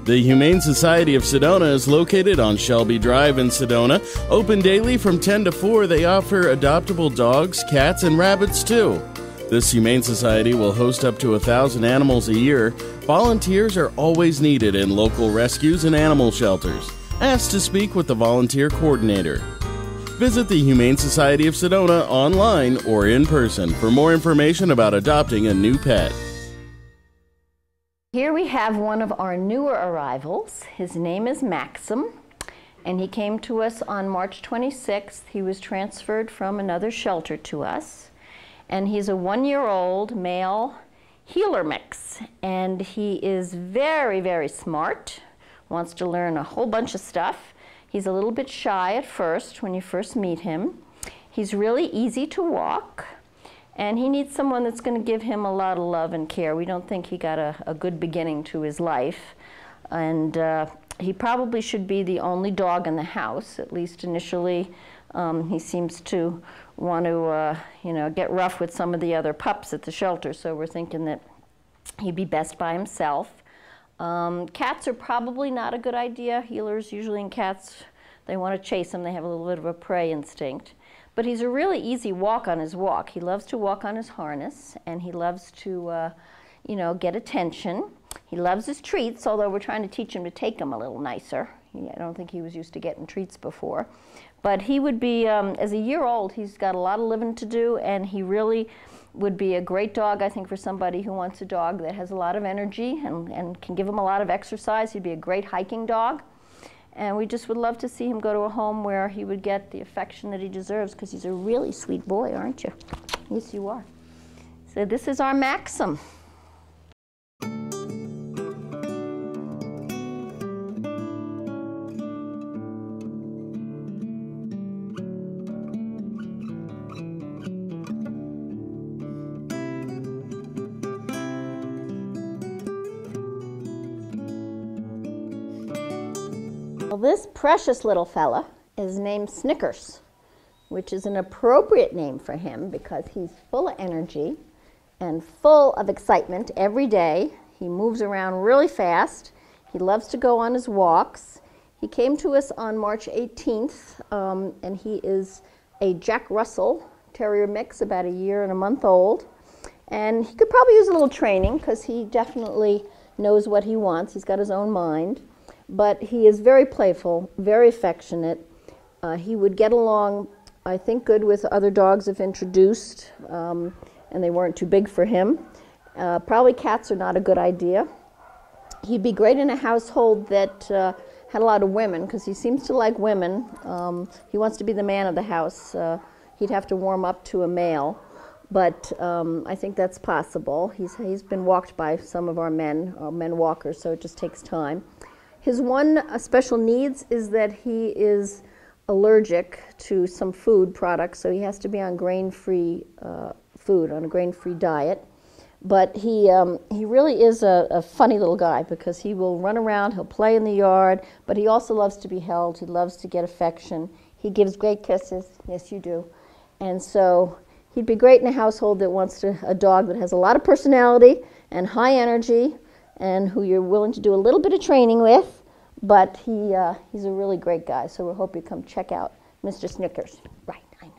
The Humane Society of Sedona is located on Shelby Drive in Sedona. Open daily from 10 to 4, they offer adoptable dogs, cats, and rabbits too. This Humane Society will host up to 1,000 animals a year. Volunteers are always needed in local rescues and animal shelters. Ask to speak with the volunteer coordinator. Visit the Humane Society of Sedona online or in person for more information about adopting a new pet. Here we have one of our newer arrivals. His name is Maxim, and he came to us on March 26th. He was transferred from another shelter to us, and he's a 1-year-old male heeler mix, and he is very, very smart, wants to learn a whole bunch of stuff. He's a little bit shy at first when you first meet him. He's really easy to walk. And he needs someone that's going to give him a lot of love and care. We don't think he got a good beginning to his life. And he probably should be the only dog in the house, at least initially. He seems to want to, get rough with some of the other pups at the shelter, so we're thinking that he'd be best by himself. Cats are probably not a good idea. Healers usually in cats, they want to chase them. They have a little bit of a prey instinct. But he's a really easy walk on his walk. He loves to walk on his harness, and he loves to, get attention. He loves his treats, although we're trying to teach him to take them a little nicer. I don't think he was used to getting treats before. But he would be, as a year old, he's got a lot of living to do, and he really would be a great dog, I think, for somebody who wants a dog that has a lot of energy and can give him a lot of exercise. He'd be a great hiking dog. And we just would love to see him go to a home where he would get the affection that he deserves, because he's a really sweet boy, aren't you? Yes, you are. So this is our Maxim. Well, this precious little fella is named Snickers, which is an appropriate name for him because he's full of energy and full of excitement every day. He moves around really fast. He loves to go on his walks. He came to us on March 18th, and he is a Jack Russell Terrier mix, about a year and a month old. And he could probably use a little training because he definitely knows what he wants. He's got his own mind. But he is very playful, very affectionate. He would get along, I think, good with other dogs if introduced, and they weren't too big for him. Probably cats are not a good idea. He'd be great in a household that had a lot of women, because he seems to like women. He wants to be the man of the house. He'd have to warm up to a male, but I think that's possible. He's been walked by some of our men walkers, so it just takes time. His one special needs is that he is allergic to some food products, so he has to be on grain-free food, on a grain-free diet. But he really is a funny little guy, because he will run around, he'll play in the yard, but he also loves to be held, he loves to get affection. He gives great kisses, yes you do. And so he'd be great in a household that wants a dog that has a lot of personality and high energy, and who you're willing to do a little bit of training with. But he's a really great guy, so we hope you come check out Mr. Snickers. Right, I know.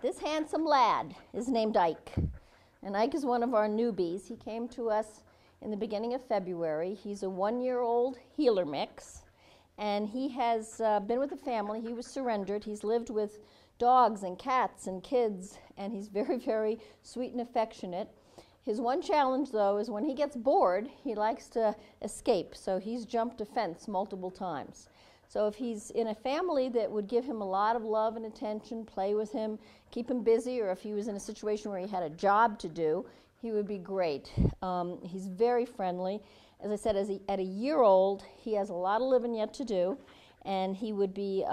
This handsome lad is named Ike. And Ike is one of our newbies. He came to us in the beginning of February. He's a 1-year-old heeler mix, and he has been with the family. He was surrendered. He's lived with dogs and cats and kids, and he's very, very sweet and affectionate. His one challenge, though, is when he gets bored, he likes to escape. So he's jumped a fence multiple times. So if he's in a family that would give him a lot of love and attention, play with him, keep him busy, or if he was in a situation where he had a job to do, he would be great. He's very friendly. As I said, at a year old, he has a lot of living yet to do, and he would be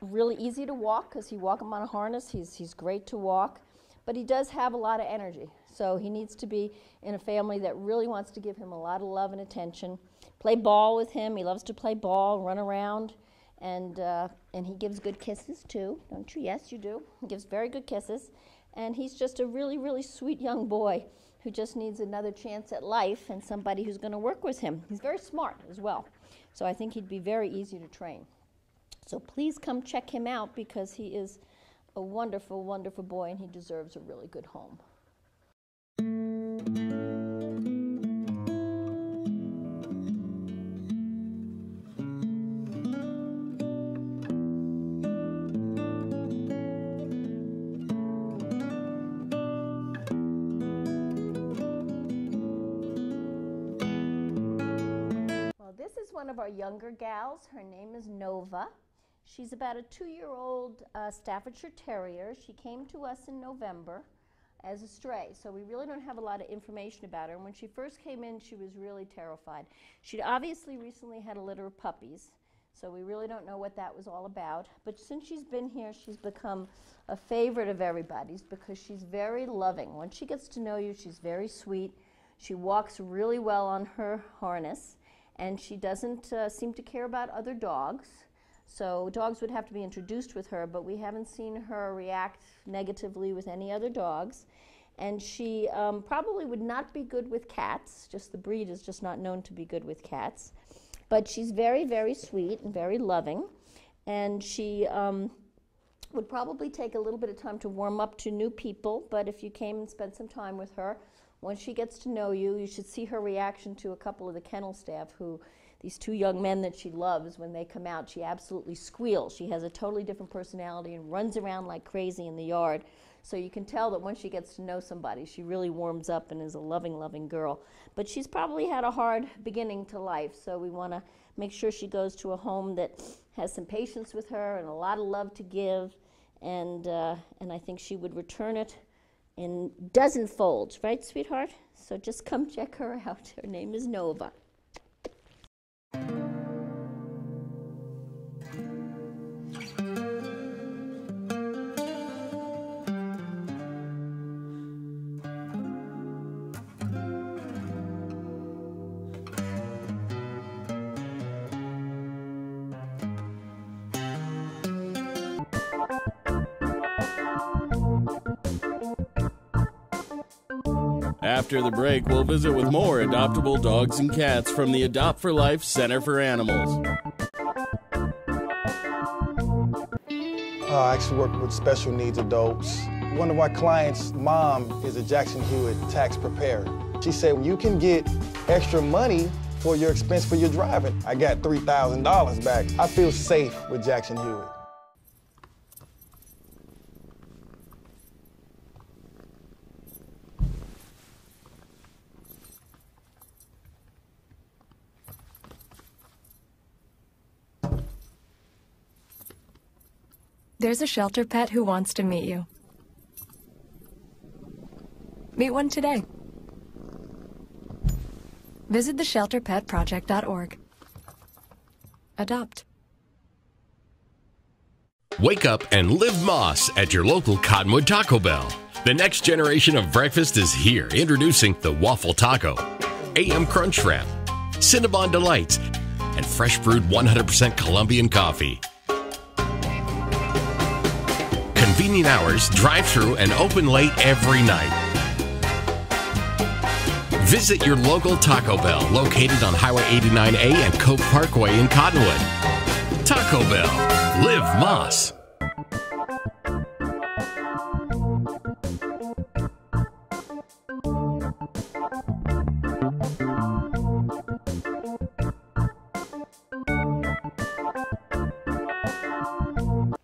really easy to walk because he walk him on a harness. He's great to walk, but he does have a lot of energy. So he needs to be in a family that really wants to give him a lot of love and attention. Play ball with him. He loves to play ball, run around, and he gives good kisses too, don't you? Yes, you do. He gives very good kisses, and he's just a really, really sweet young boy who just needs another chance at life and somebody who's going to work with him. He's very smart as well, so I think he'd be very easy to train. So please come check him out because he is a wonderful, wonderful boy, and he deserves a really good home. This is one of our younger gals. Her name is Nova. She's about a 2-year-old Staffordshire Terrier. She came to us in November as a stray, so we really don't have a lot of information about her. And when she first came in, she was really terrified. She'd obviously recently had a litter of puppies, so we really don't know what that was all about. But since she's been here, she's become a favorite of everybody's because she's very loving. Once she gets to know you, she's very sweet. She walks really well on her harness, and she doesn't seem to care about other dogs. So dogs would have to be introduced with her, but we haven't seen her react negatively with any other dogs. And she probably would not be good with cats. Just the breed is just not known to be good with cats. But she's very, very sweet and very loving. And she would probably take a little bit of time to warm up to new people, but if you came and spent some time with her, once she gets to know you, you should see her reaction to a couple of the kennel staff these 2 young men that she loves. When they come out, she absolutely squeals. She has a totally different personality and runs around like crazy in the yard. So you can tell that once she gets to know somebody, she really warms up and is a loving, loving girl. But she's probably had a hard beginning to life, so we want to make sure she goes to a home that has some patience with her and a lot of love to give, and I think she would return it in dozen folds, right, sweetheart? So just come check her out. Her name is Nova. After the break, we'll visit with more adoptable dogs and cats from the Adopt for Life Center for Animals. I actually work with special needs adults. One of my clients' mom is a Jackson Hewitt tax preparer. She said, you can get extra money for your expense for your driving. I got $3,000 back. I feel safe with Jackson Hewitt. There's a shelter pet who wants to meet you. Meet one today. Visit theshelterpetproject.org. Adopt. Wake up and live Moss at your local Cottonwood Taco Bell. The next generation of breakfast is here. Introducing the Waffle Taco, AM Crunch Wrap, Cinnabon Delights, and fresh brewed 100% Colombian coffee. Convenient hours, drive-through, and open late every night. Visit your local Taco Bell, located on Highway 89A and Cope Parkway in Cottonwood. Taco Bell. Live Moss.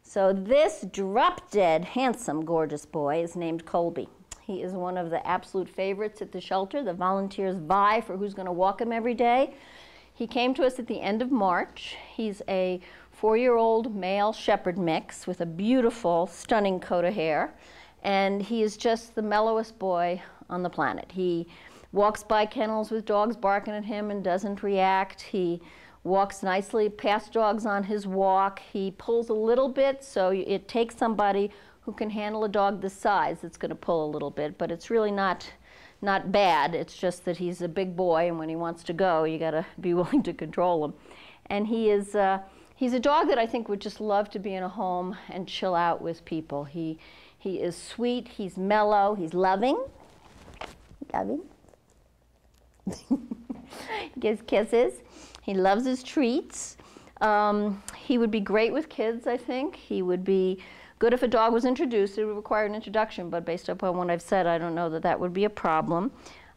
So this drop-dead, handsome, gorgeous boy is named Colby. He is one of the absolute favorites at the shelter. The volunteers vie for who's going to walk him every day. He came to us at the end of March. He's a 4-year-old male shepherd mix with a beautiful, stunning coat of hair. And he is just the mellowest boy on the planet. He walks by kennels with dogs barking at him and doesn't react. He walks nicely past dogs on his walk. He pulls a little bit, so it takes somebody who can handle a dog this size that's going to pull a little bit, but it's really not bad. It's just that he's a big boy, and when he wants to go, you got to be willing to control him. And he's a dog that I think would just love to be in a home and chill out with people. He is sweet, he's mellow, he's loving. Loving. He gives kisses. He loves his treats. He would be great with kids, I think. He would be good if a dog was introduced. It would require an introduction, but based upon what I've said, I don't know that that would be a problem.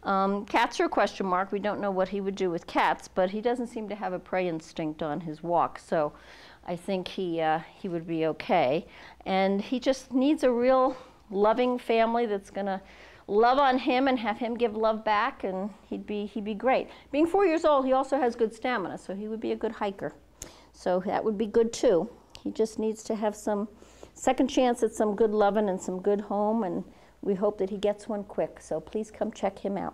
Cats are a question mark. We don't know what he would do with cats, but he doesn't seem to have a prey instinct on his walk, so I think he would be okay. And he just needs a real loving family that's going to love on him and have him give love back, and he'd be great. Being 4 years old, he also has good stamina, so he would be a good hiker. So that would be good too. He just needs to have some second chance at some good loving and some good home, and we hope that he gets one quick. So please come check him out.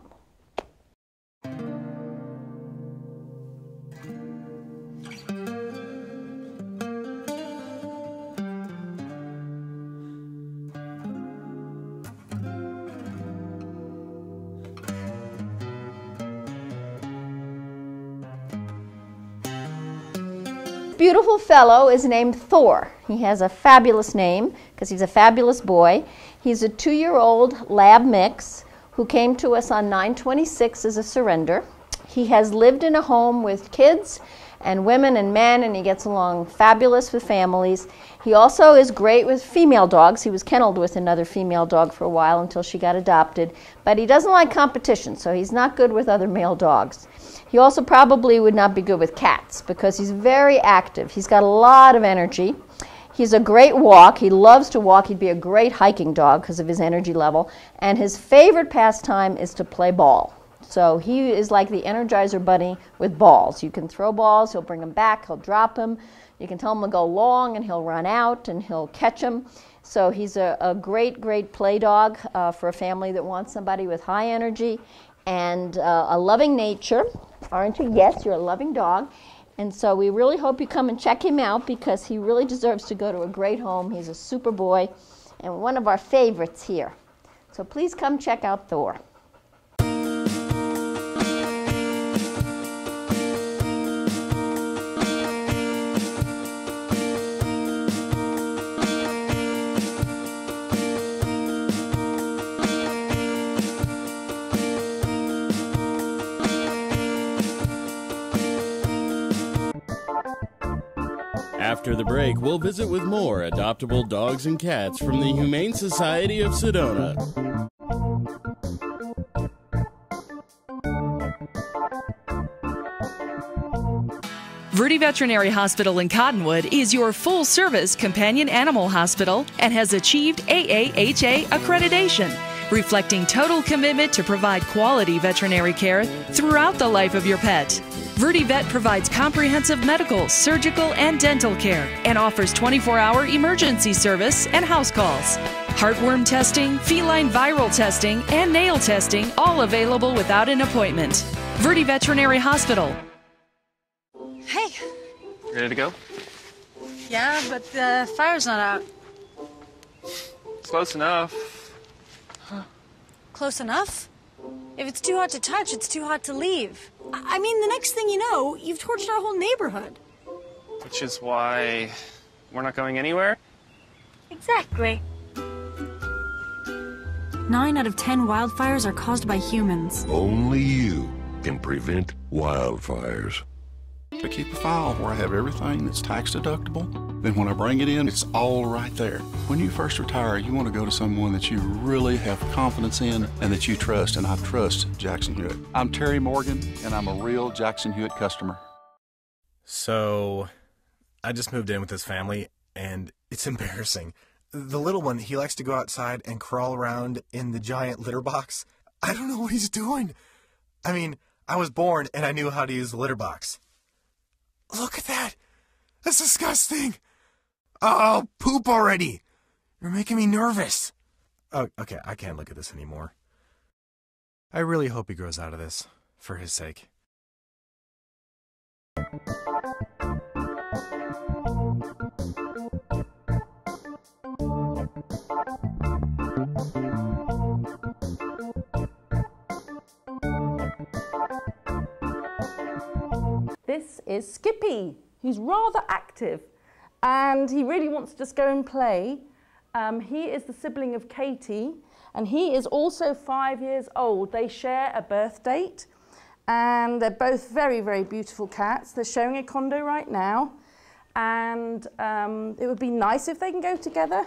Beautiful fellow is named Thor. He has a fabulous name because he's a fabulous boy. He's a 2-year-old lab mix who came to us on 9/26 as a surrender. He has lived in a home with kids and women and men, and he gets along fabulous with families. He also is great with female dogs. He was kenneled with another female dog for a while until she got adopted, but he doesn't like competition, so he's not good with other male dogs. He also probably would not be good with cats because he's very active. He's got a lot of energy. He's a great walk. He loves to walk. He'd be a great hiking dog because of his energy level. And his favorite pastime is to play ball. So he is like the Energizer Bunny with balls. You can throw balls, he'll bring them back, he'll drop them. You can tell him to go long and he'll run out and he'll catch them. So he's a great, great play dog for a family that wants somebody with high energy and a loving nature. Aren't you? Yes, you're a loving dog. And so we really hope you come and check him out because he really deserves to go to a great home. He's a super boy and one of our favorites here. So please come check out Thor. After the break, we'll visit with more adoptable dogs and cats from the Humane Society of Sedona. Verde Veterinary Hospital in Cottonwood is your full-service companion animal hospital and has achieved AAHA accreditation, reflecting total commitment to provide quality veterinary care throughout the life of your pet. Verde Vet provides comprehensive medical, surgical, and dental care and offers 24-hour emergency service and house calls. Heartworm testing, feline viral testing, and nail testing, all available without an appointment. Verde Veterinary Hospital. Hey. Ready to go? Yeah, but the fire's not out. It's close enough. Huh. Close enough? If it's too hot to touch, it's too hot to leave. I mean, the next thing you know, you've torched our whole neighborhood. Which is why we're not going anywhere? Exactly. 9 out of 10 wildfires are caused by humans. Only you can prevent wildfires. To keep a file where I have everything that's tax deductible, then when I bring it in, it's all right there. When you first retire, you want to go to someone that you really have confidence in and that you trust, and I trust Jackson Hewitt. I'm Terry Morgan, and I'm a real Jackson Hewitt customer. So, I just moved in with this family, and it's embarrassing. The little one, he likes to go outside and crawl around in the giant litter box. I don't know what he's doing. I mean, I was born and I knew how to use the litter box. Look at that. That's disgusting. Oh, poop already. You're making me nervous. Oh, okay, I can't look at this anymore. I really hope he grows out of this, for his sake. This is Skippy. He's rather active and he really wants to just go and play. He is the sibling of Katie and he is also 5 years old. They share a birth date and they're both very, very beautiful cats. They're sharing a condo right now and it would be nice if they can go together,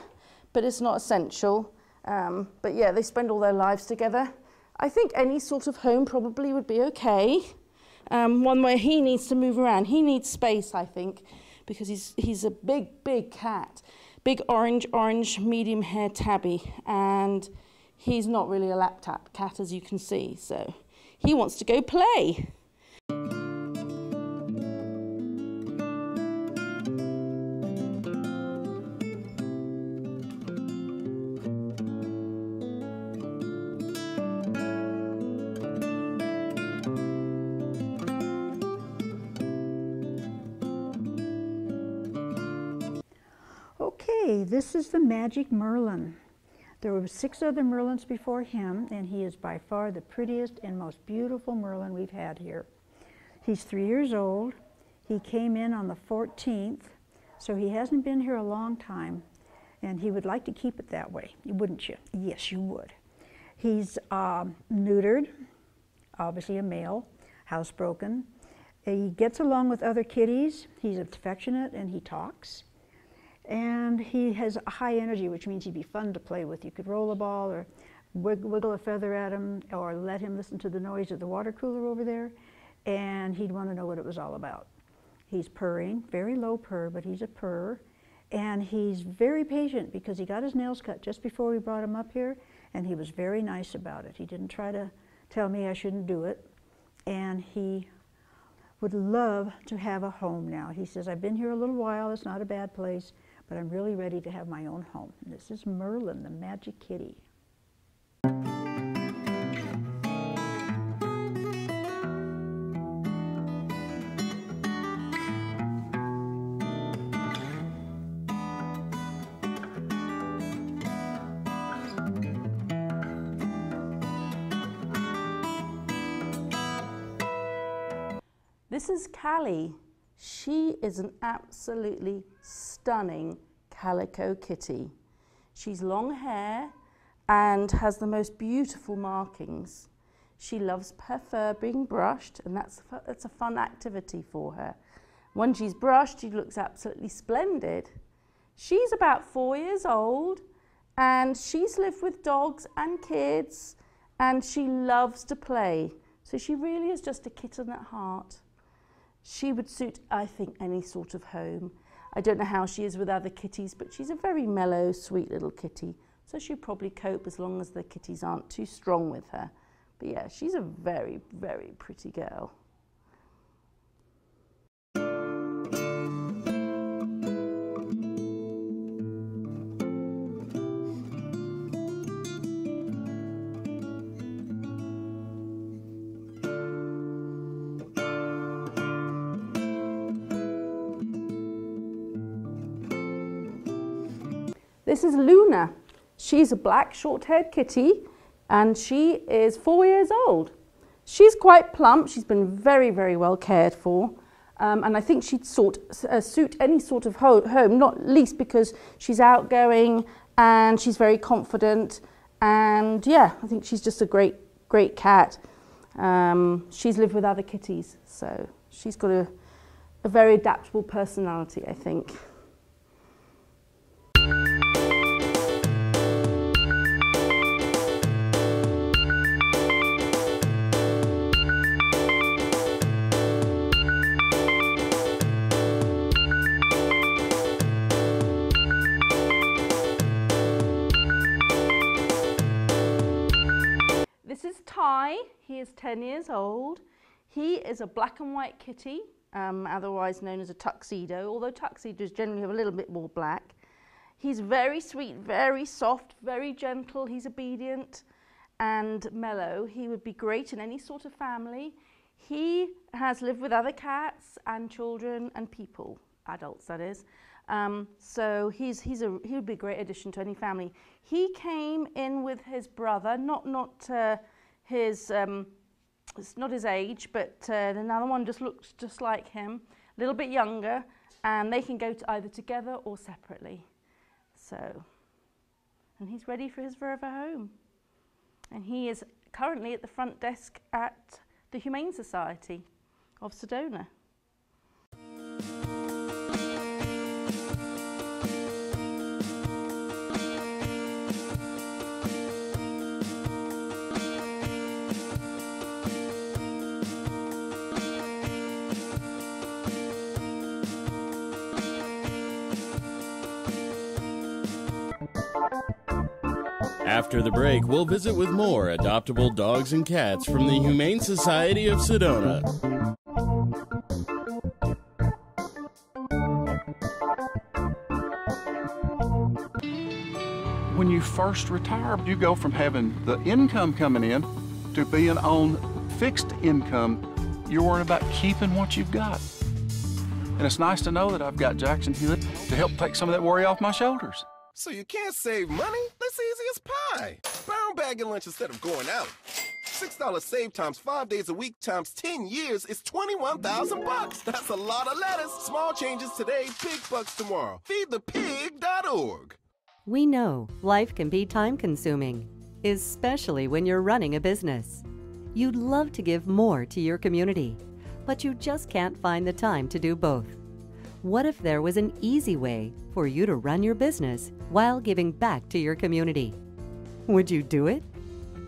but it's not essential. But yeah, they spend all their lives together. I think any sort of home probably would be okay. One where he needs to move around. He needs space, I think, because he's a big, big cat. Big orange, medium-haired tabby. And he's not really a lap cat, as you can see. So he wants to go play. Okay, this is the Magic Merlin. There were 6 other Merlins before him, and he is by far the prettiest and most beautiful Merlin we've had here. He's 3 years old. He came in on the 14th, so he hasn't been here a long time, and he would like to keep it that way, wouldn't you? Yes, you would. He's neutered, obviously a male, housebroken. He gets along with other kitties. He's affectionate and he talks. And he has a high energy, which means he'd be fun to play with. You could roll a ball or wiggle a feather at him or let him listen to the noise of the water cooler over there, and he'd want to know what it was all about. He's purring, very low purr, but he's a purr. And he's very patient because he got his nails cut just before we brought him up here, and he was very nice about it. He didn't try to tell me I shouldn't do it. And he would love to have a home now. He says, I've been here a little while, it's not a bad place, but I'm really ready to have my own home. And this is Merlin, the Magic Kitty. This is Callie. She is an absolutely stunning calico kitty. She's long hair and has the most beautiful markings. She loves her fur being brushed, and that's a fun activity for her. When she's brushed, she looks absolutely splendid. She's about 4 years old, and she's lived with dogs and kids, and she loves to play. So she really is just a kitten at heart. She would suit, I think, any sort of home. I don't know how she is with other kitties, but she's a very mellow, sweet little kitty. So she'll probably cope as long as the kitties aren't too strong with her. But yeah, she's a very, very pretty girl. This is Luna. She's a black short-haired kitty and she is 4 years old. She's quite plump. She's been very, very well cared for. And I think she'd suit any sort of home, not least because she's outgoing and she's very confident. And yeah, I think she's just a great, great cat. She's lived with other kitties, so she's got a very adaptable personality, I think. He is 10 years old. He is a black and white kitty, otherwise known as a tuxedo, although tuxedos generally have a little bit more black. He's very sweet, very soft, very gentle. He's obedient and mellow. He would be great in any sort of family. He has lived with other cats and children and people, adults that is. So he would be a great addition to any family. He came in with his brother, not his age, but another one just looks just like him, a little bit younger, and they can go to either together or separately. So, and he's ready for his forever home. And he is currently at the front desk at the Humane Society of Sedona. After the break, we'll visit with more adoptable dogs and cats from the Humane Society of Sedona. When you first retire, you go from having the income coming in to being on fixed income. You're worrying about keeping what you've got. And it's nice to know that I've got Jackson Hewitt to help take some of that worry off my shoulders. So you can't save money? That's easy as pie. Brown bagging lunch instead of going out. $6 save times 5 days a week times 10 years is $21,000. That's a lot of lettuce. Small changes today, big bucks tomorrow. Feedthepig.org. We know life can be time-consuming, especially when you're running a business. You'd love to give more to your community, but you just can't find the time to do both. What if there was an easy way for you to run your business while giving back to your community? Would you do it?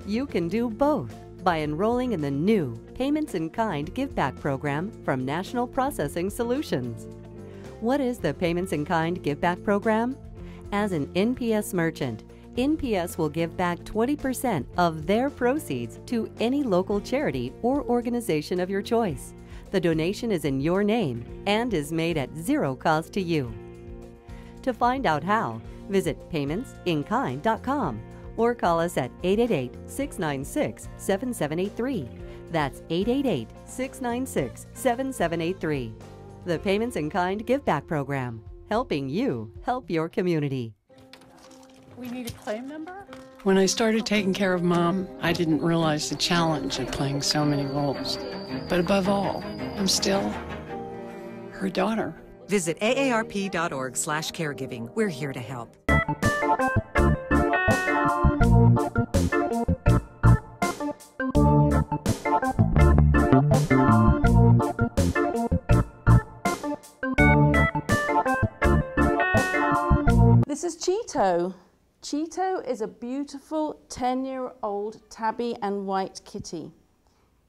You can do both by enrolling in the new Payments in Kind Give Back program from National Processing Solutions. What is the Payments in Kind Give Back program? As an NPS merchant, NPS will give back 20% of their proceeds to any local charity or organization of your choice. The donation is in your name and is made at zero cost to you. To find out how, visit paymentsinkind.com or call us at 888-696-7783. That's 888-696-7783. The Payments in Kind Give Back program, helping you help your community. We need a claim number? When I started taking care of Mom, I didn't realize the challenge of playing so many roles. But above all, I'm still her daughter. Visit aarp.org/caregiving. We're here to help. This is Cheeto. Cheeto is a beautiful 10-year-old tabby and white kitty.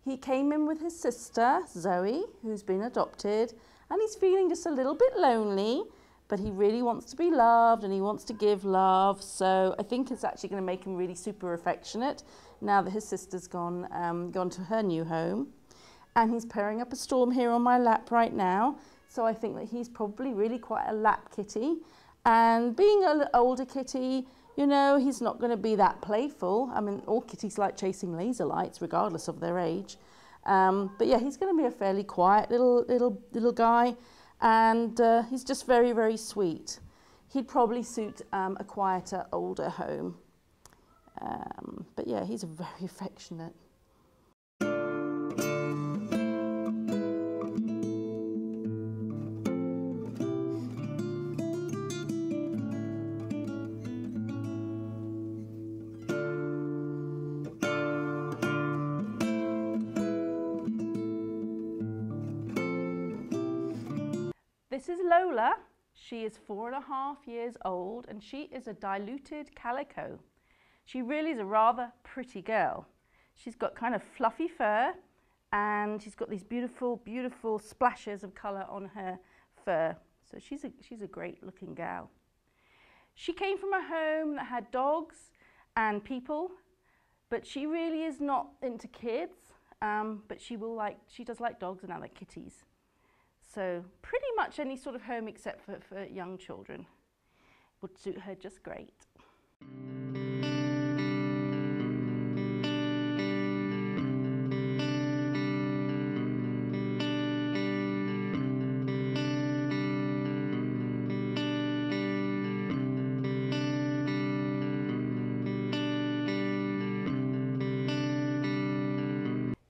He came in with his sister, Zoe, who's been adopted, and he's feeling just a little bit lonely, but he really wants to be loved and he wants to give love, so I think it's actually going to make him really super affectionate now that his sister's gone to her new home. And he's pairing up a storm here on my lap right now, so I think that he's probably really quite a lap kitty. And being an older kitty, you know, he's not going to be that playful. I mean, all kitties like chasing laser lights, regardless of their age. But yeah, he's going to be a fairly quiet little guy, and he's just very, very sweet. He'd probably suit a quieter, older home. But yeah, he's very affectionate. This is Lola. She is 4.5 years old and she is a diluted calico. She really is a rather pretty girl. She's got kind of fluffy fur and she's got these beautiful, beautiful splashes of colour on her fur. So she's a great looking gal. She came from a home that had dogs and people, but she really is not into kids. but she does like dogs and I like kitties. So pretty much any sort of home except for young children would suit her just great.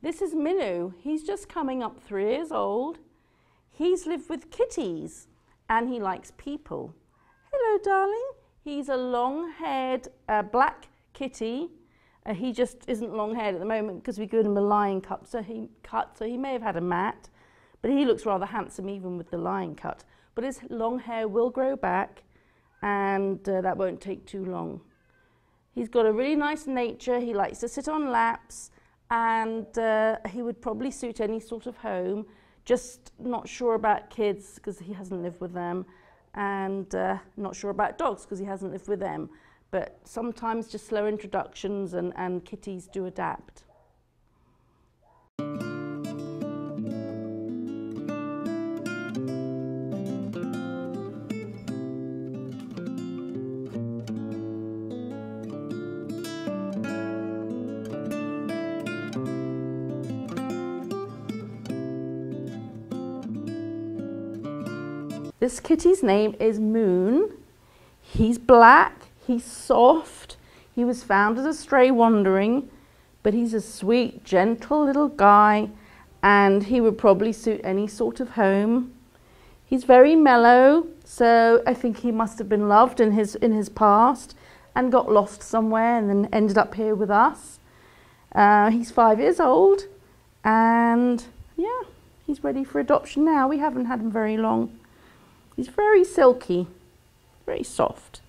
This is Minu. He's just coming up 3 years old. He's lived with kitties and he likes people. Hello, darling. He's a long-haired black kitty. He just isn't long-haired at the moment because we gave him a lion cut, so he may have had a mat, but he looks rather handsome even with the lion cut. But his long hair will grow back and that won't take too long. He's got a really nice nature. He likes to sit on laps. And he would probably suit any sort of home, just not sure about kids because he hasn't lived with them, and not sure about dogs because he hasn't lived with them. But sometimes just slow introductions and kitties do adapt. This kitty's name is Moon. He's black, he's soft. He was found as a stray wandering, but he's a sweet, gentle little guy, and he would probably suit any sort of home. He's very mellow, so I think he must have been loved in his past and got lost somewhere and then ended up here with us. He's 5 years old, and yeah, he's ready for adoption now. We haven't had him very long. He's very silky, very soft.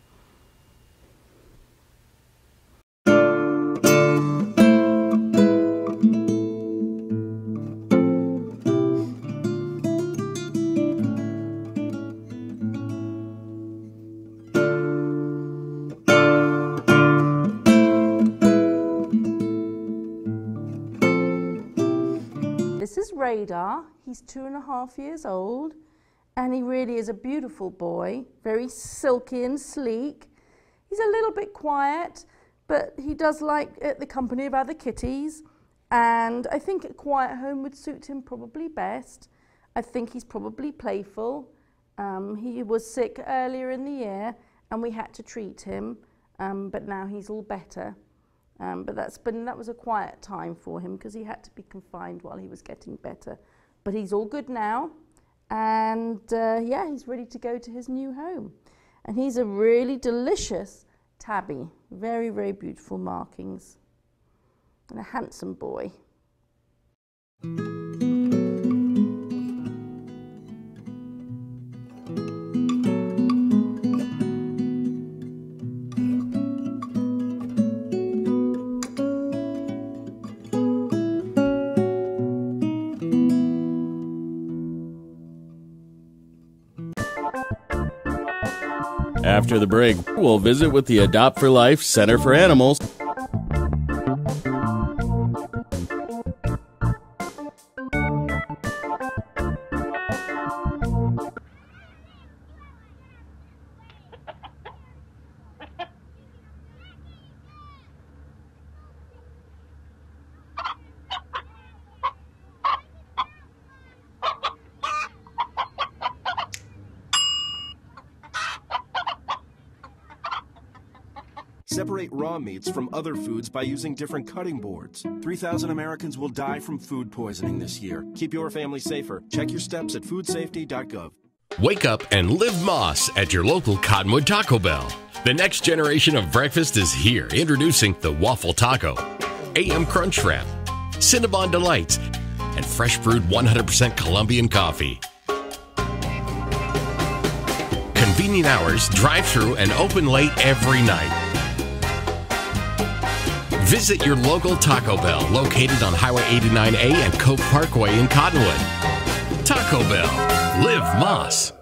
This is Radar. He's 2.5 years old. And he really is a beautiful boy, very silky and sleek. He's a little bit quiet, but he does like the company of other kitties. And I think a quiet home would suit him probably best. I think he's probably playful. He was sick earlier in the year and we had to treat him, but now he's all better. But that was a quiet time for him because he had to be confined while he was getting better. But he's all good now. And yeah, he's ready to go to his new home. And he's a really delicious tabby. Very, very beautiful markings. And a handsome boy. After the break, we'll visit with the Adopt for Life Center for Animals. Separate raw meats from other foods by using different cutting boards. 3,000 Americans will die from food poisoning this year. Keep your family safer. Check your steps at foodsafety.gov. Wake up and live Moss at your local Cottonwood Taco Bell. The next generation of breakfast is here. Introducing the Waffle Taco, AM Crunch Wrap, Cinnabon Delights, and fresh brewed 100% Colombian coffee. Convenient hours, drive-through, and open late every night. Visit your local Taco Bell located on Highway 89A and Cove Parkway in Cottonwood. Taco Bell. Live Moss.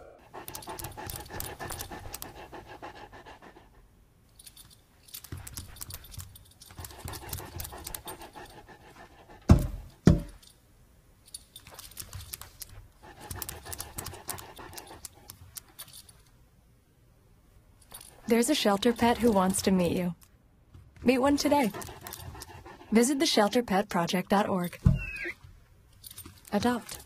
There's a shelter pet who wants to meet you. Meet one today. Visit theshelterpetproject.org. Adopt.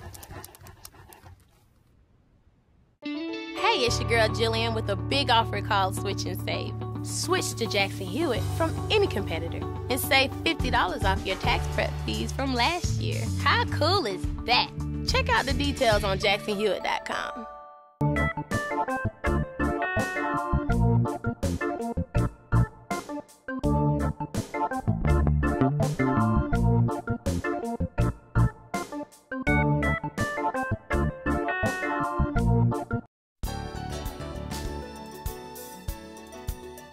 Hey, it's your girl Jillian with a big offer called Switch and Save. Switch to Jackson Hewitt from any competitor and save $50 off your tax prep fees from last year. How cool is that? Check out the details on jacksonhewitt.com.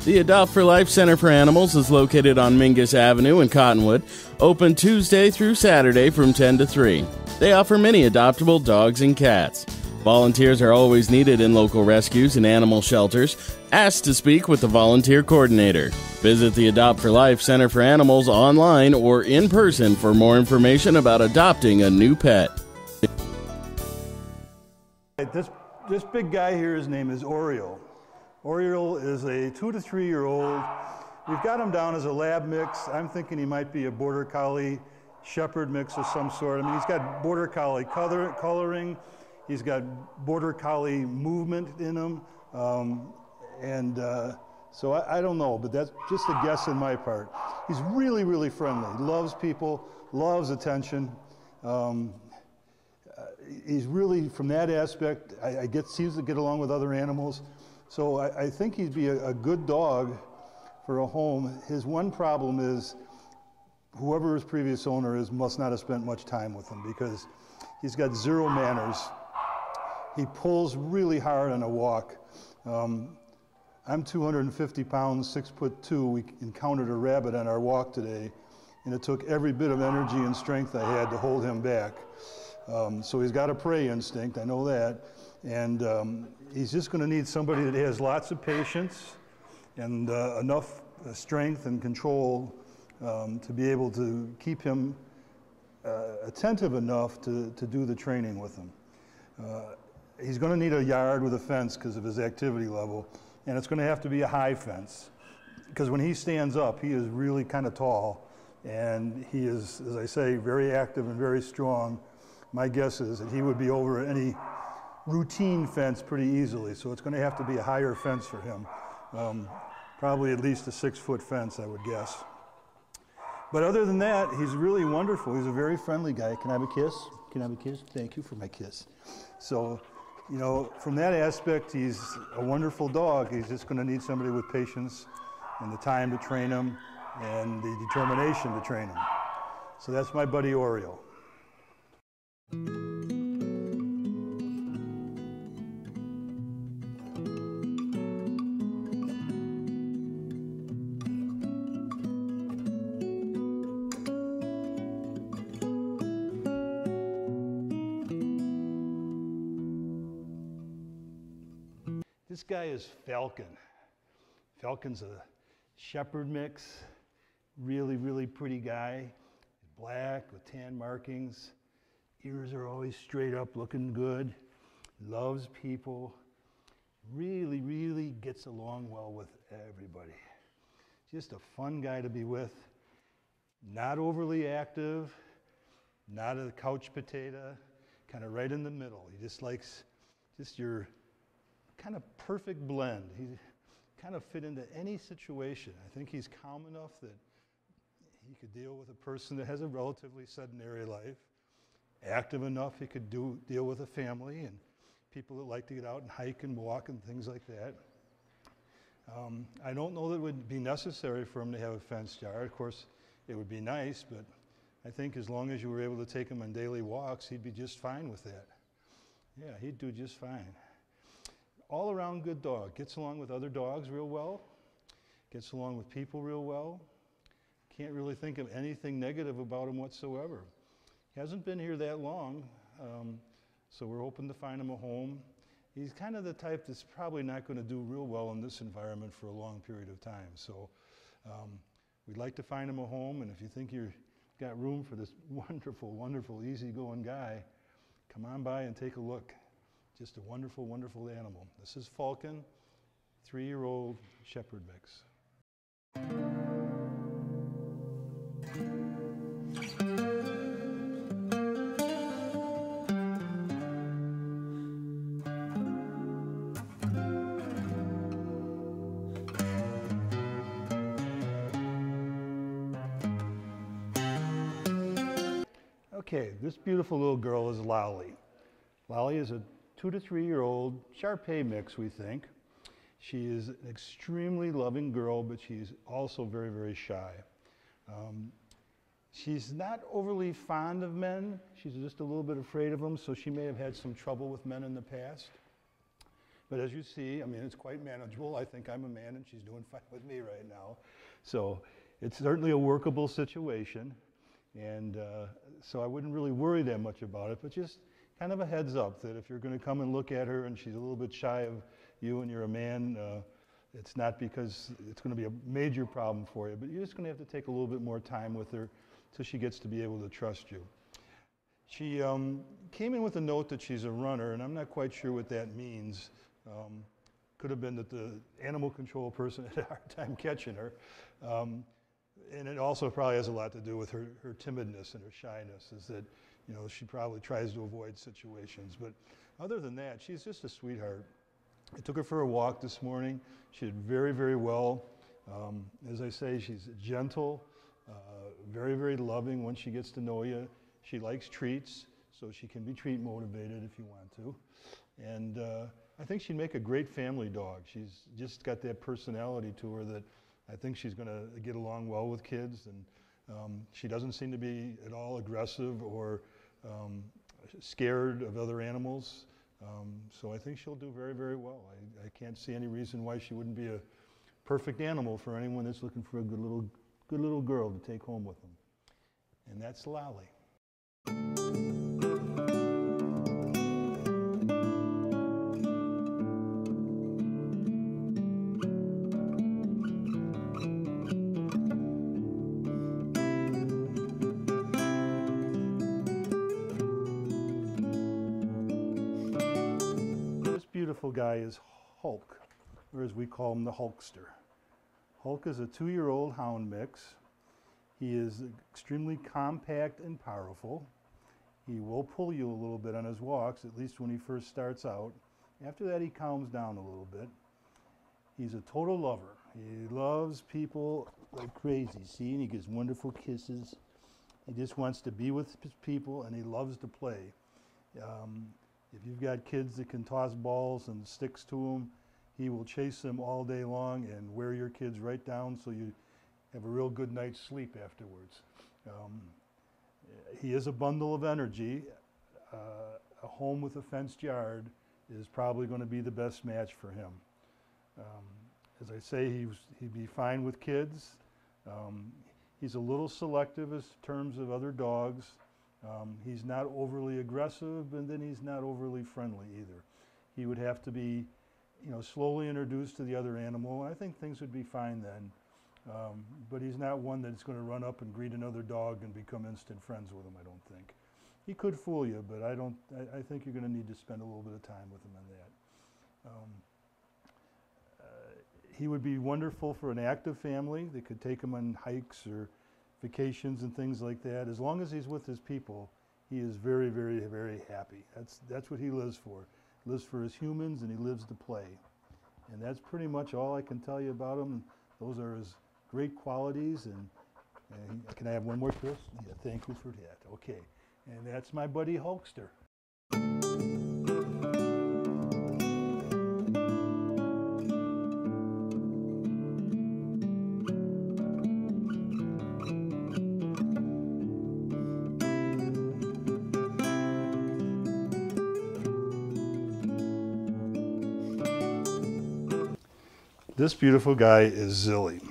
The Adopt for Life Center for Animals is located on Mingus Avenue in Cottonwood, open Tuesday through Saturday from 10 to 3. They offer many adoptable dogs and cats. Volunteers are always needed in local rescues and animal shelters. Ask to speak with the volunteer coordinator. Visit the Adopt for Life Center for Animals online or in person for more information about adopting a new pet. This big guy here, his name is Oriole. Oriole is a 2 to 3 year old. We've got him down as a lab mix. I'm thinking he might be a border collie shepherd mix of some sort. I mean, he's got border collie coloring. He's got border collie movement in him. So I don't know, but that's just a guess on my part. He's really, really friendly. He loves people, loves attention. He's really, from that aspect, seems to get along with other animals. So I think he'd be a good dog for a home. His one problem is whoever his previous owner is must not have spent much time with him because he's got zero manners. He pulls really hard on a walk. I'm 250 pounds, 6'2". We encountered a rabbit on our walk today, and it took every bit of energy and strength I had to hold him back. So he's got a prey instinct, I know that. And he's just going to need somebody that has lots of patience and enough strength and control to be able to keep him attentive enough to do the training with him. He's going to need a yard with a fence because of his activity level, and it's going to have to be a high fence because when he stands up, he is really kind of tall, and he is, as I say, very active and very strong. My guess is that he would be over any routine fence pretty easily, so it's going to have to be a higher fence for him. Probably at least a 6-foot fence, I would guess. But other than that, he's really wonderful. He's a very friendly guy. Can I have a kiss? Can I have a kiss? Thank you for my kiss. So, you know, from that aspect, he's a wonderful dog. He's just going to need somebody with patience and the time to train him and the determination to train him. So that's my buddy Oriole. This guy is Falcon. Falcon's a shepherd mix, really, really pretty guy. Black with tan markings. Ears are always straight up, looking good. Loves people. Really, really gets along well with everybody. Just a fun guy to be with. Not overly active, not a couch potato, kind of right in the middle. He just likes just your kind of perfect blend. He kind of fit into any situation. I think he's calm enough that he could deal with a person that has a relatively sedentary life. Active enough he could deal with a family and people that like to get out and hike and walk and things like that. I don't know that it would be necessary for him to have a fenced yard. Of course, it would be nice, but I think as long as you were able to take him on daily walks, he'd be just fine with that. Yeah, he'd do just fine. All around good dog. Gets along with other dogs real well. Gets along with people real well. Can't really think of anything negative about him whatsoever. He hasn't been here that long, so we're hoping to find him a home. He's kind of the type that's probably not going to do real well in this environment for a long period of time. So we'd like to find him a home, and if you think you've got room for this wonderful, wonderful, easygoing guy, come on by and take a look. Just a wonderful, wonderful animal. This is Falcon. 3-year-old shepherd mix. Okay, this beautiful little girl is Lolly. Lolly is a 2 to 3-year-old Shar-Pei mix, we think. She is an extremely loving girl, but she's also very, very shy. She's not overly fond of men. She's just a little bit afraid of them, so she may have had some trouble with men in the past. But as you see, I mean, it's quite manageable. I think I'm a man, and she's doing fine with me right now. So it's certainly a workable situation. And so I wouldn't really worry that much about it, but just kind of a heads up that if you're going to come and look at her and she's a little bit shy of you and you're a man, it's not because it's going to be a major problem for you, but you're just going to have to take a little bit more time with her till she gets to be able to trust you. She came in with a note that she's a runner, and I'm not quite sure what that means. Could have been that the animal control person had a hard time catching her. And it also probably has a lot to do with her timidness and her shyness, is that, you know, she probably tries to avoid situations. But other than that, she's just a sweetheart. I took her for a walk this morning. She did very, very well. As I say, she's gentle, very, very loving once she gets to know you. She likes treats, so she can be treat motivated if you want to. And I think she'd make a great family dog. She's just got that personality to her that I think she's going to get along well with kids, and she doesn't seem to be at all aggressive or scared of other animals. So I think she'll do very, very well. I can't see any reason why she wouldn't be a perfect animal for anyone that's looking for a good little girl to take home with them. And that's Lolly. Beautiful guy is Hulk, or as we call him, the Hulkster. Hulk is a 2-year-old hound mix. He is extremely compact and powerful. He will pull you a little bit on his walks, at least when he first starts out. After that, he calms down a little bit. He's a total lover. He loves people like crazy. See, and he gives wonderful kisses. He just wants to be with his people, and he loves to play. If you've got kids that can toss balls and sticks to them, he will chase them all day long and wear your kids right down so you have a real good night's sleep afterwards. He is a bundle of energy. A home with a fenced yard is probably going to be the best match for him. As I say, he'd be fine with kids. He's a little selective in terms of other dogs. He's not overly aggressive, and then he's not overly friendly either. He would have to be, you know, slowly introduced to the other animal. I think things would be fine then. But he's not one that's going to run up and greet another dog and become instant friends with him, I don't think. He could fool you, but I think you're going to need to spend a little bit of time with him on that. He would be wonderful for an active family that could take him on hikes or vacations and things like that. As long as he's with his people, he is very, very, very happy. That's what he lives for. He lives for his humans, and he lives to play. And that's pretty much all I can tell you about him. Those are his great qualities. And can I have one more, Chris? Yeah, thank you for that. Okay. And that's my buddy Hulkster. This beautiful guy is Zilly.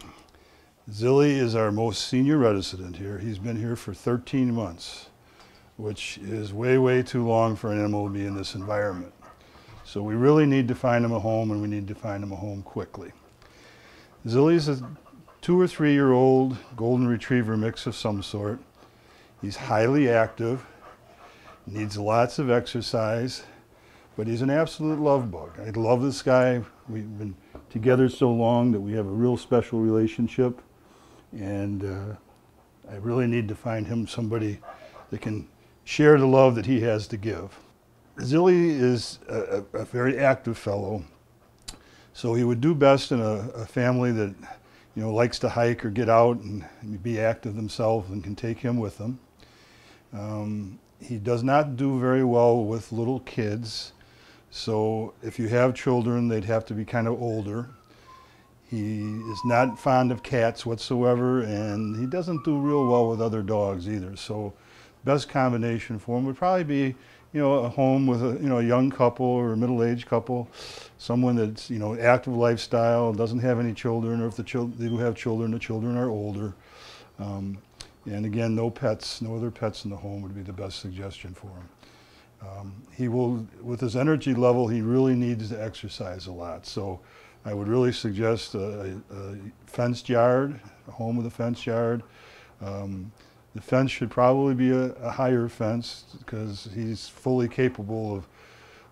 Zilly is our most senior resident here. He's been here for 13 months, which is way, way too long for an animal to be in this environment. So we really need to find him a home, and we need to find him a home quickly. Zilly's a 2 or 3-year-old golden retriever mix of some sort. He's highly active, needs lots of exercise, but he's an absolute love bug. I love this guy. We've been together so long that we have a real special relationship, and I really need to find him somebody that can share the love that he has to give. Zilly is a very active fellow, so he would do best in a family that, you know, likes to hike or get out and be active themselves and can take him with them. He does not do very well with little kids, so if you have children, they'd have to be kind of older. He is not fond of cats whatsoever, and he doesn't do real well with other dogs either. So best combination for him would probably be, you know, a home with a, you know, a young couple or a middle-aged couple, someone that's, you know, active lifestyle, doesn't have any children, or if they do have children, the children are older. And again, no pets, no other pets in the home would be the best suggestion for him. He will, with his energy level, he really needs to exercise a lot. So I would really suggest a fenced yard, a home with a fenced yard. The fence should probably be a higher fence because he's fully capable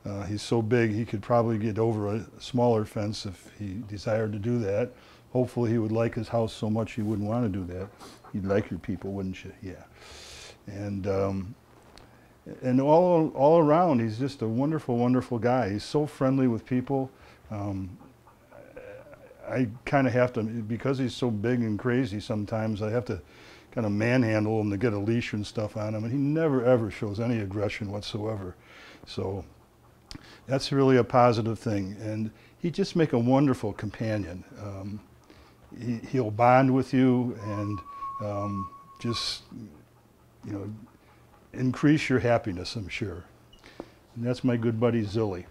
of, he's so big he could probably get over a smaller fence if he desired to do that. Hopefully he would like his house so much he wouldn't want to do that. You'd like your people, wouldn't you? Yeah. And all around, he's just a wonderful, wonderful guy. He's so friendly with people. I kind of have to, because he's so big and crazy sometimes, I have to kind of manhandle him to get a leash and stuff on him, and he never ever shows any aggression whatsoever. So that's really a positive thing, and he'd just make a wonderful companion. He'll bond with you and just, you know, increase your happiness, I'm sure. And that's my good buddy Zilly.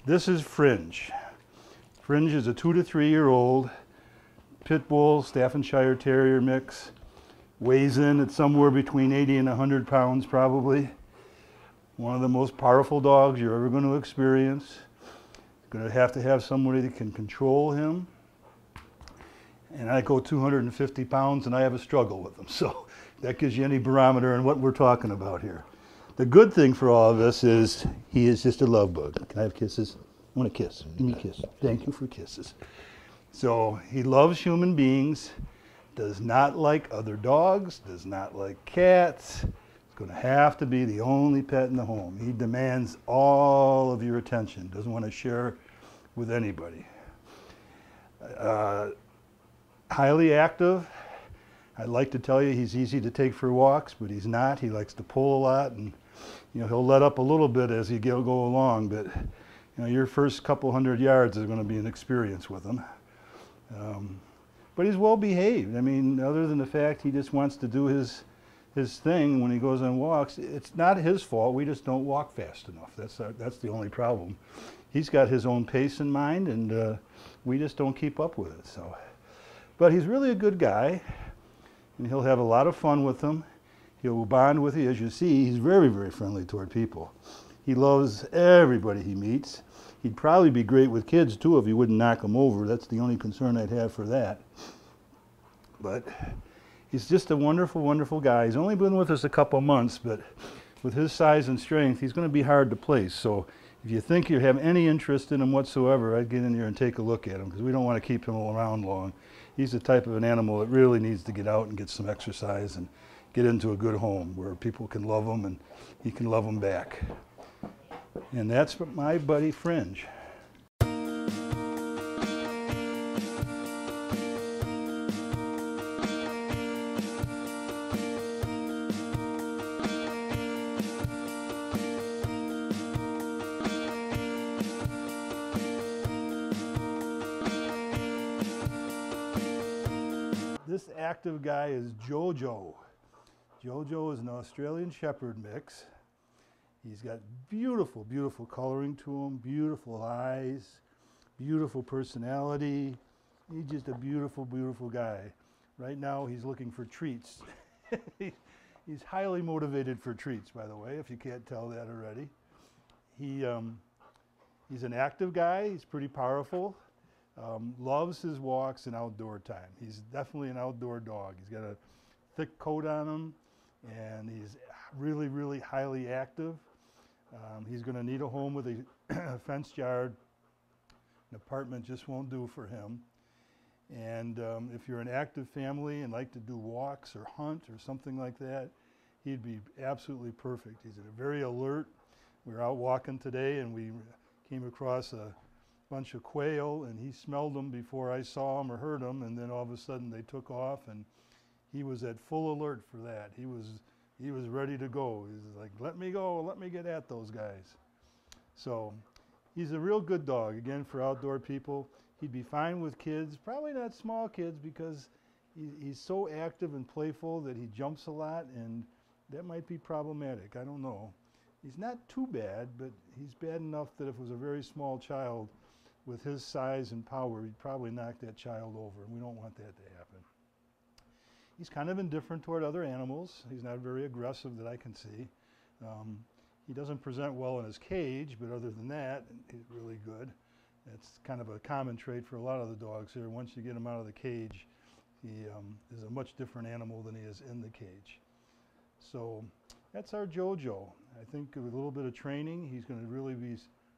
This is Fringe. Fringe is a 2 to 3 year old pit bull, Staffordshire Terrier mix. Weighs in at somewhere between 80 and 100 pounds probably. One of the most powerful dogs you're ever going to experience. Going to have somebody that can control him. And I go 250 pounds and I have a struggle with him. So that gives you any barometer on what we're talking about here. The good thing for all of this is he is just a love bug. Can I have kisses? I want a kiss. Give me a kiss. Thank you for kisses. So he loves human beings, does not like other dogs, does not like cats. It's going to have to be the only pet in the home. He demands all of your attention, doesn't want to share with anybody. Highly active. I'd like to tell you he's easy to take for walks, but he's not. He likes to pull a lot, and you know, he'll let up a little bit as you go along, but you know, your first couple hundred yards is going to be an experience with him. But he's well behaved. I mean, other than the fact he just wants to do his thing when he goes on walks, it's not his fault. We just don't walk fast enough. That's the only problem. He's got his own pace in mind, and we just don't keep up with it. So, but he's really a good guy, and he'll have a lot of fun with them. He'll bond with you. As you see, he's very, very friendly toward people. He loves everybody he meets. He'd probably be great with kids too if you wouldn't knock him over. That's the only concern I'd have for that. But he's just a wonderful, wonderful guy. He's only been with us a couple months, but with his size and strength, he's going to be hard to place. So if you think you have any interest in him whatsoever, I'd get in there and take a look at him, because we don't want to keep him around long. He's the type of an animal that really needs to get out and get some exercise and get into a good home where people can love him and he can love them back. And that's my buddy Fringe. This active guy is Jojo. Jojo is an Australian Shepherd mix. He's got beautiful, beautiful coloring to him, beautiful eyes, beautiful personality. He's just a beautiful, beautiful guy. Right now he's looking for treats. He's highly motivated for treats, by the way, if you can't tell that already. He's an active guy. He's pretty powerful. Loves his walks and outdoor time. He's definitely an outdoor dog. He's got a thick coat on him, and he's really, really highly active. He's going to need a home with a fenced yard. An apartment just won't do for him. And if you're an active family and like to do walks or hunt or something like that, he'd be absolutely perfect. He's very alert. We were out walking today and we came across a bunch of quail, and he smelled them before I saw them or heard them, and then all of a sudden they took off, and he was at full alert for that. He was ready to go. He was like, let me go, let me get at those guys. So he's a real good dog, again, for outdoor people. He'd be fine with kids, probably not small kids, because he's so active and playful that he jumps a lot, and that might be problematic. I don't know. He's not too bad, but he's bad enough that if it was a very small child with his size and power, he'd probably knock that child over, and we don't want that to happen. He's kind of indifferent toward other animals. He's not very aggressive that I can see. He doesn't present well in his cage, but other than that, he's really good. That's kind of a common trait for a lot of the dogs here. Once you get him out of the cage, he is a much different animal than he is in the cage. So that's our JoJo. I think with a little bit of training, he's going to really be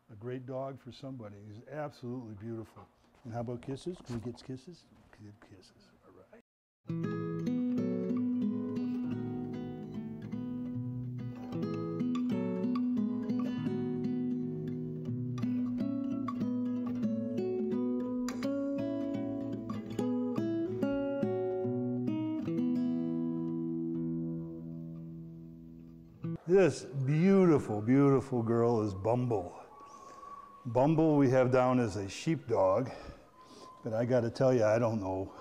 a great dog for somebody. He's absolutely beautiful. And how about kisses? Can he get kisses? Good kisses. All right. This beautiful, beautiful girl is Bumble. Bumble we have down as a sheepdog, but I got to tell you, I don't know.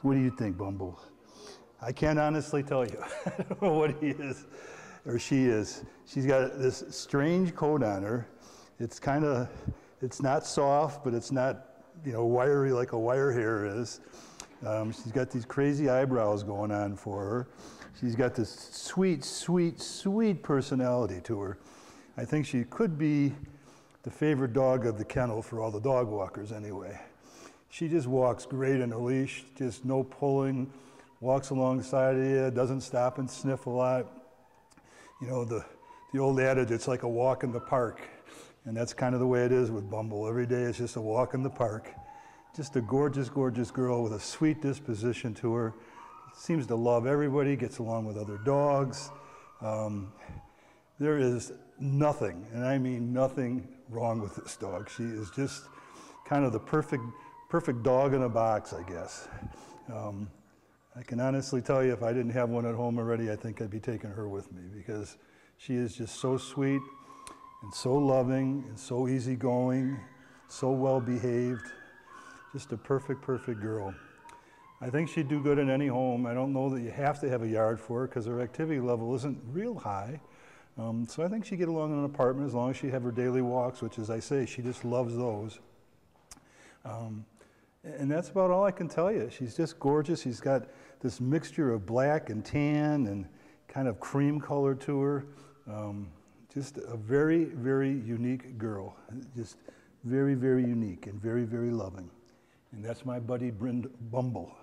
What do you think, Bumble? I can't honestly tell you. I don't know what he is or she is. She's got this strange coat on her. It's not soft, but it's not, wiry like a wire hair is. She's got these crazy eyebrows going on for her. She's got this sweet, sweet, sweet personality to her. I think she could be the favorite dog of the kennel for all the dog walkers anyway. She just walks great in a leash, just no pulling, walks alongside of you, doesn't stop and sniff a lot. The old adage, it's like a walk in the park. And that's kind of the way it is with Bumble. Every day it's just a walk in the park. Just a gorgeous, gorgeous girl with a sweet disposition to her. Seems to love everybody, gets along with other dogs. There is nothing, and I mean nothing, wrong with this dog. She is just kind of the perfect dog in a box, I guess. I can honestly tell you, if I didn't have one at home already, I think I'd be taking her with me, because she is just so sweet and so loving and so easygoing, so well behaved. Just a perfect, perfect girl. I think she'd do good in any home. I don't know that you have to have a yard for her, because her activity level isn't real high. So I think she'd get along in an apartment as long as she have her daily walks, which, as I say, she just loves those. And that's about all I can tell you. She's just gorgeous. She's got this mixture of black and tan and kind of cream color to her. Just a very, very unique girl. Just very, very unique and very, very loving. And that's my buddy Bumble.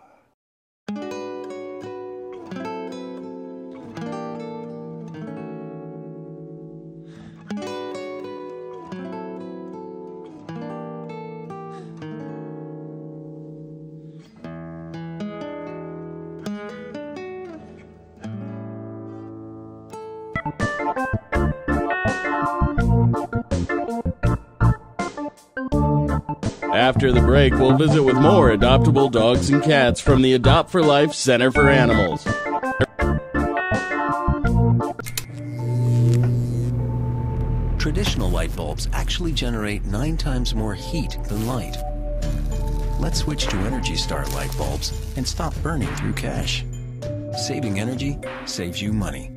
After the break, we'll visit with more adoptable dogs and cats from the Adopt for Life Center for Animals. Traditional light bulbs actually generate 9 times more heat than light. Let's switch to Energy Star light bulbs and stop burning through cash. Saving energy saves you money.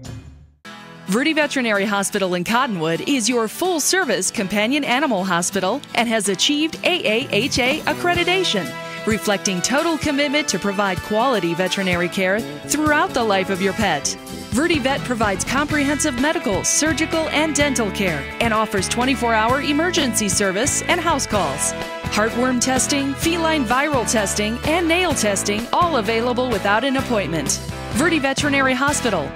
Verde Veterinary Hospital in Cottonwood is your full-service companion animal hospital and has achieved AAHA accreditation, reflecting total commitment to provide quality veterinary care throughout the life of your pet. VertiVet provides comprehensive medical, surgical, and dental care and offers 24-hour emergency service and house calls. Heartworm testing, feline viral testing, and nail testing, all available without an appointment. Verti Veterinary Hospital.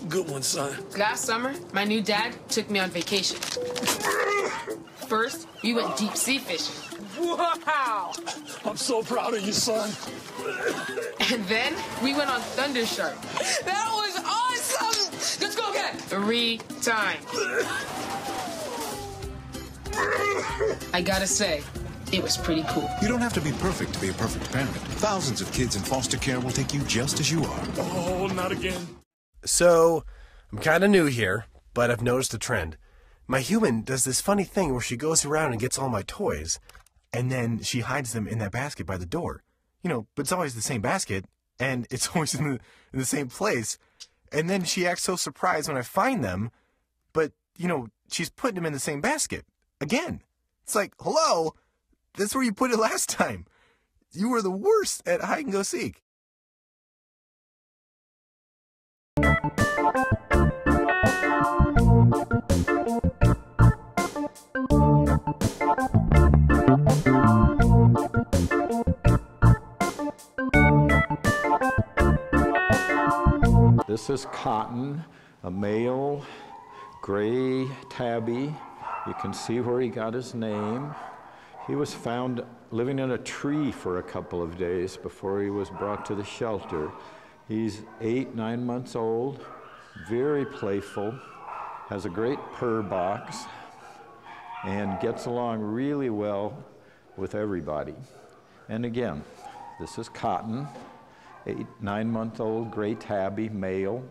Good one, son. Last summer, my new dad took me on vacation. First, we went deep sea fishing. Wow! I'm so proud of you, son. And then we went on Thunder Shark. That was awesome! Let's go again! 3 times. I gotta say, it was pretty cool. You don't have to be perfect to be a perfect parent. Thousands of kids in foster care will take you just as you are. Oh, not again. So, I'm kind of new here, but I've noticed a trend. My human does this funny thing where she goes around and gets all my toys, and then she hides them in that basket by the door. You know, but it's always the same basket, and it's always in the same place. And then she acts so surprised when I find them, but, you know, she's putting them in the same basket. Again. It's like, hello, that's where you put it last time. You were the worst at hide and go seek. This is Cotton, a male gray tabby. You can see where he got his name. He was found living in a tree for a couple of days before he was brought to the shelter. He's 8-9 months old, very playful, has a great purr box, and gets along really well with everybody. And again, this is Cotton, 8-9-month-old gray tabby, male,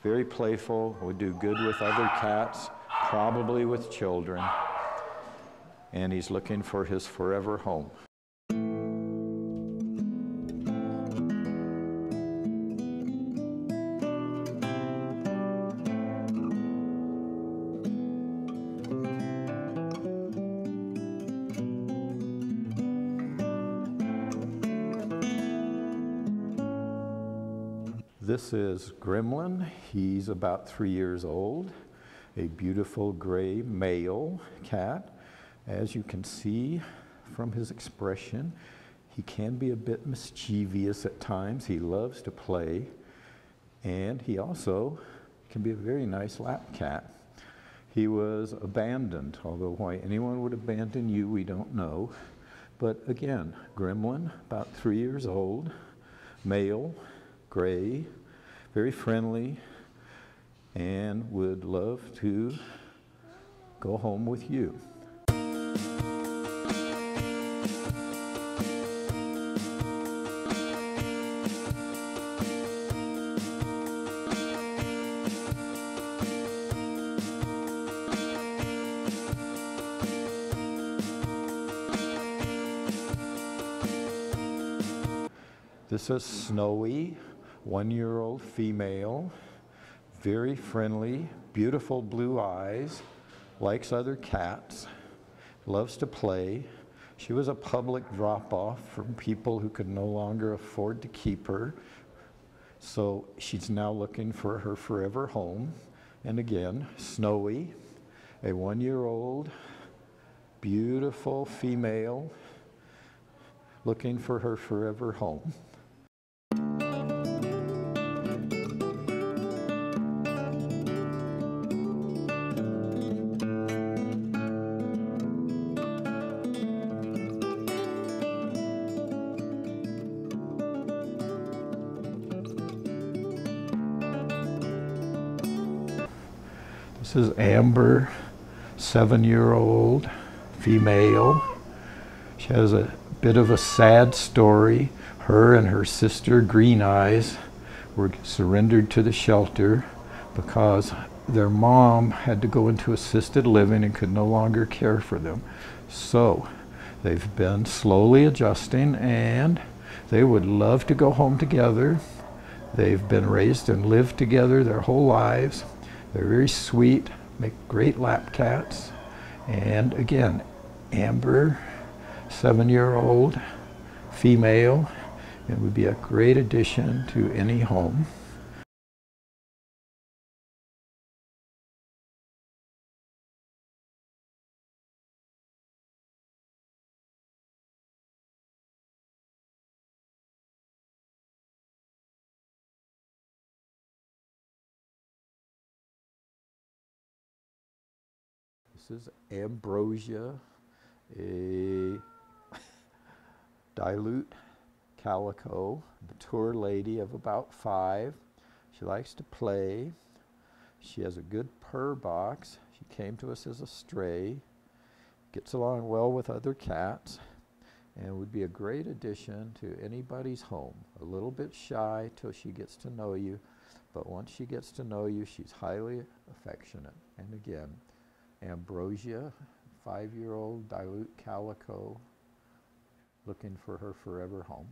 very playful, would do good with other cats, probably with children, and he's looking for his forever home. This is Gremlin. He's about 3 years old, a beautiful gray male cat. As you can see from his expression, he can be a bit mischievous at times. He loves to play, and he also can be a very nice lap cat. He was abandoned, although why anyone would abandon you, we don't know. But again, Gremlin, about 3 years old, male, gray, very friendly, and would love to go home with you. This is Snowy, 1-year-old female, very friendly, beautiful blue eyes, likes other cats, loves to play. She was a public drop-off from people who could no longer afford to keep her, so she's now looking for her forever home. And again, Snowy, a 1-year-old, beautiful female, looking for her forever home. This is Amber, 7-year-old female. She has a bit of a sad story. Her and her sister, Green Eyes, were surrendered to the shelter because their mom had to go into assisted living and could no longer care for them. So they've been slowly adjusting, and they would love to go home together. They've been raised and lived together their whole lives. They're very sweet, make great lap cats. And again, Amber, 7-year-old female, and would be a great addition to any home. This is Ambrosia, a dilute calico, mature lady of about 5. She likes to play. She has a good purr box. She came to us as a stray, gets along well with other cats, and would be a great addition to anybody's home. A little bit shy till she gets to know you, but once she gets to know you, she's highly affectionate. And again, Ambrosia, 5-year-old dilute calico, looking for her forever home.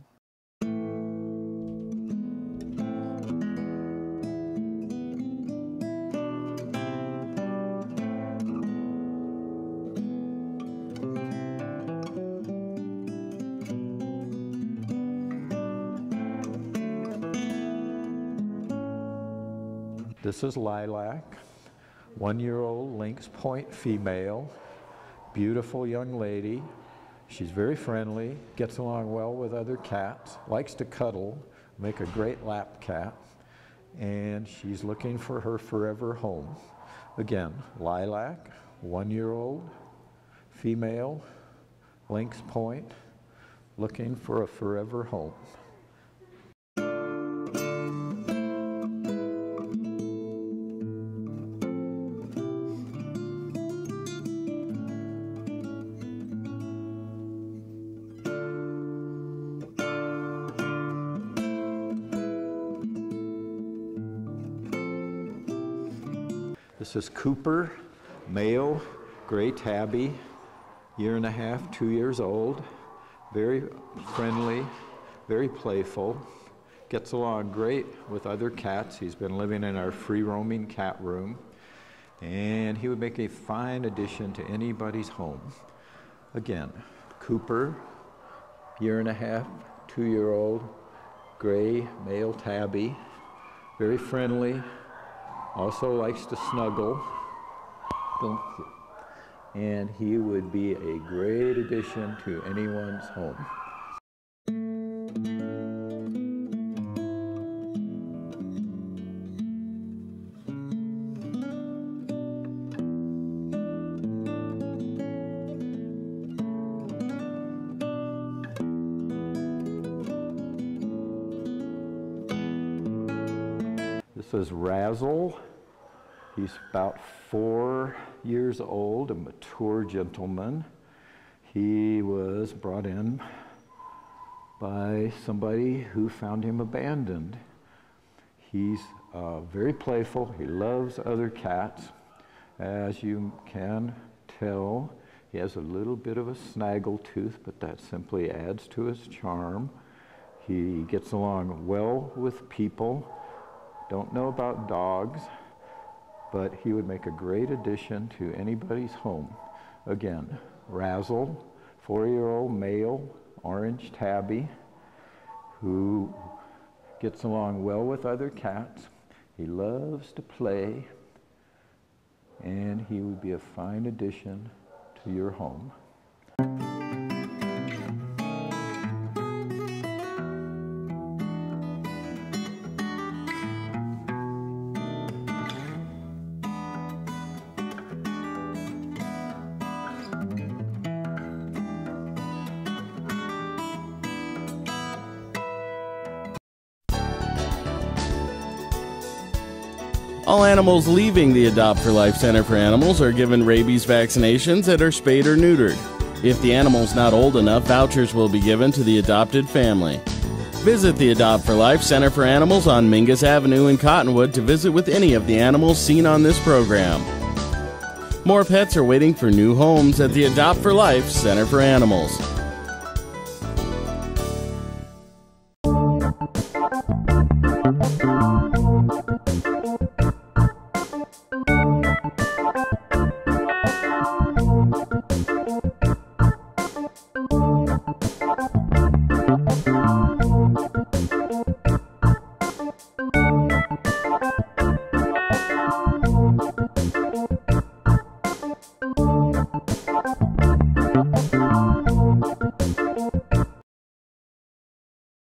This is Lilac, 1-year-old Lynx Point female, beautiful young lady. She's very friendly, gets along well with other cats, likes to cuddle, make a great lap cat, and she's looking for her forever home. Again, Lilac, 1-year-old female, Lynx Point, looking for a forever home. This is Cooper, male, gray tabby, 1.5, 2 years old, very friendly, very playful, gets along great with other cats. He's been living in our free-roaming cat room, and he would make a fine addition to anybody's home. Again, Cooper, 1.5, 2-year-old, gray, male tabby, very friendly, also likes to snuggle, and he would be a great addition to anyone's home. This is Razzle. He's about 4 years old, a mature gentleman. He was brought in by somebody who found him abandoned. He's very playful. He loves other cats. As you can tell, he has a little bit of a snaggle tooth, but that simply adds to his charm. He gets along well with people. Don't know about dogs, but he would make a great addition to anybody's home. Again, Razzle, 4-year-old male, orange tabby, who gets along well with other cats. He loves to play, and he would be a fine addition to your home. All animals leaving the Adopt for Life Center for Animals are given rabies vaccinations and are spayed or neutered. If the animal's not old enough, vouchers will be given to the adopted family. Visit the Adopt for Life Center for Animals on Mingus Avenue in Cottonwood to visit with any of the animals seen on this program. More pets are waiting for new homes at the Adopt for Life Center for Animals.